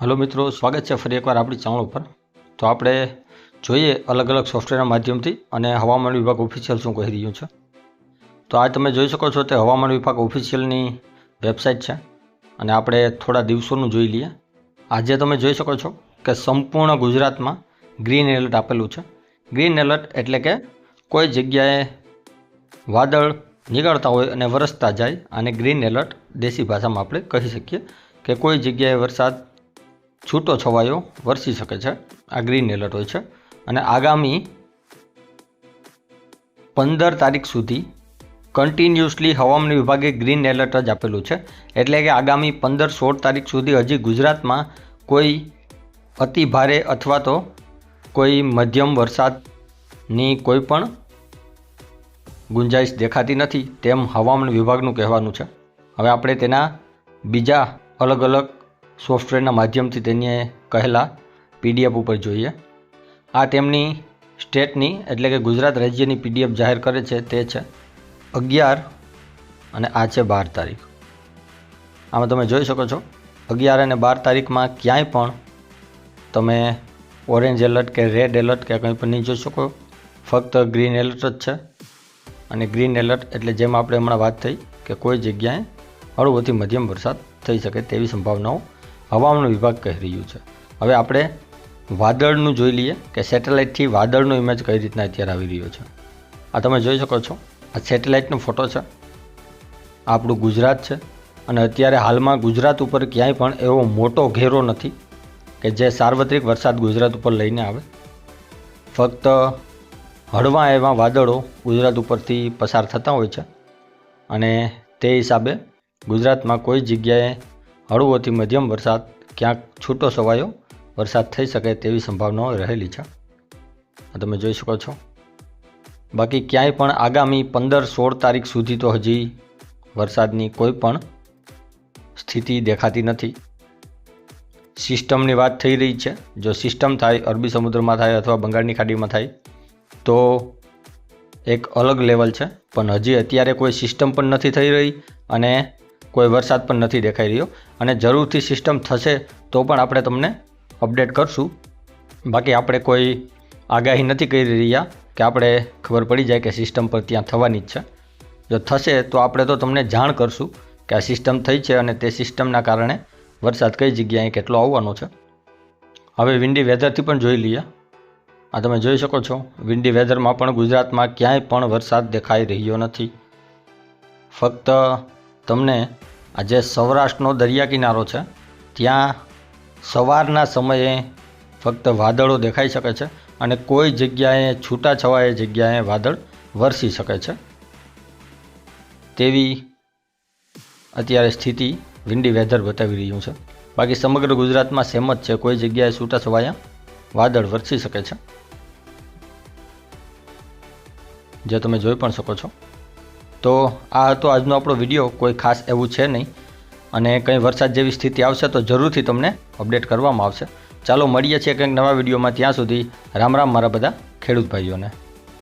Hello मित्रों, स्वागत है फरी एकवार आपणी चैनल पर। तो आपणे જોઈએ अलग अलग सॉफ्टवेरना माध्यमथी अने हवामान विभाग ऑफिशियल शुं कही रह्युं छे। तो आज तमे जोई शको छो ते हवामान विभाग ऑफिशियलनी वेबसाइट छे अने आपणे थोड़ा दिवसोनुं जोई लईए। आजे तमे जोई शको छो के संपूर्ण गुजरातमां ग्रीन एलर्ट आपेलुं छे। ग्रीन एलर्ट एटले के कोई जग्याए वादळ નીકળતા હોય અને વરસતા જાય અને ગ્રીન એલર્ટ દેશી ભાષામાં આપણે કહી શકીએ કે કોઈ જગ્યાએ વરસાદ છૂટો છવાયો વરસી શકે છે। આ ગ્રીન એલર્ટ હોય છે અને આગામી 15 તારીખ સુધી કન્ટિન્યુઅસલી હવામાન વિભાગે ગ્રીન એલર્ટ જ આપેલું છે। એટલે કે આગામી 15-16 તારીખ સુધી હજી ગુજરાતમાં કોઈ અતિ ભારે અથવા તો કોઈ મધ્યમ વરસાદની કોઈ પણ गुंजाइश देखाती नहीं तेम हवामान विभागનું કહેવાનું છે। હવે આપણે તેના બીજા अलग अलग सॉफ्टवेरना माध्यमथी तेने कहेला पीडीएफ पर जोईए। आ तेमनी स्टेटनी एटले के गुजरात राज्यनी पीडीएफ जाहिर करे छे ते छे 11 અને आ छे 12 तारीख। आमां तमे जोई शको छो 11 અને 12 तारीखमां क्यांय पण तमे ऑरेंज एलर्ट के रेड एलर्ट के कंई पण नहीं जोई शको, फक्त ग्रीन एलर्ट ज छे। અને ગ્રીન એલર્ટ એટલે જેમ આપણે હમણાં વાત થઈ કે કોઈ જગ્યાએ હળવોથી મધ્યમ વરસાદ થઈ શકે તેવી સંભાવનાઓ હવામાન વિભાગ કહી રહ્યું છે। હવે આપણે વાદળનું જોઈ લઈએ કે સેટેલાઇટથી વાદળનો ઇમેજ કઈ રીતના અત્યારે આવી રહ્યો છે। આ તમે જોઈ શકો છો, આ સેટેલાઇટનો ફોટો છે, આ આપણું ગુજરાત છે અને અત્યારે હાલમાં ગુજરાત ઉપર ક્યાંય પણ એવો મોટો ઘેરો નથી કે જે સાર્વત્રિક વરસાદ ગુજરાત ઉપર લઈને આવે। ફક્ત हळवा एवा वादळो गुजरात उपरथी पसार थता होय छे अने ते हिसाबे गुजरातमां कोई जग्याए हळवोथी मध्यम वरसाद क्यांक छूटो छवायो वरसाद थई शके तेवी संभावनाओ रहेली छे। तमे जोई शको छो। बाकी क्यांय पण आगामी 15-16 तारीख सुधी तो हजी वरसादनी कोई पण स्थिति देखाती नथी। सिस्टमनी वात थई रही छे, जो सिस्टम थाय अरबी समुद्रमां थाय अथवा बंगाळनी खाडीमां थाय तो एक अलग लेवल है, पण हजी अत्यारे कोई सिस्टम पण नहीं थई रही अने कोई वरसाद पण नहीं देखाई रह्यो अने जरूरथी सिस्टम थशे तो पण आपणे तमने अपडेट करशुं। बाकी आपणे कोई आगाही नहीं करी रह्या कि आपणे खबर पड़ी जाए कि सिस्टम पर त्यां थवानी ज छे। जो थशे तो आपणे तो तमने जाण करशुं कि आ सिस्टम थई छे अने ते सिस्टमना कारणे वरसाद कई जग्याए केटलो आववानो छे। हवे विंडी वेधरथी पण जोई लईए। आ तमे जोई शको छो विंडी वेधर में पण गुजरात में क्यांय पण वरसाद देखाई रह्यो नथी। फक्त तमने आज सौराष्ट्रनो दरिया किनारो छे त्यां सवारना समये फक्त वादळो देखाई शके छे अने कोई जग्याए छूटाछवाया जग्याए वादळ वरसी शके छे तेवी अत्यारे स्थिति विंडी वेधर बतावी रह्युं छे। बाकी समग्र गुजरात में सेम ज छे, कोई जग्याए छूटाछवाया वादळ वरसी शके छे जे तमे जोई पण शको छो। तो आ हतो आजनो आपणो विडियो, कोई खास एवुं छे नहीं अने कंई वरसाद जेवी स्थिति आवशे तो जरूरथी तमने अपडेट करवामां आवशे। चालो मळीए छीए कंईक नवा विडियोमां, त्यां सुधी राम राम मारा बधा खेडूत भाईओने।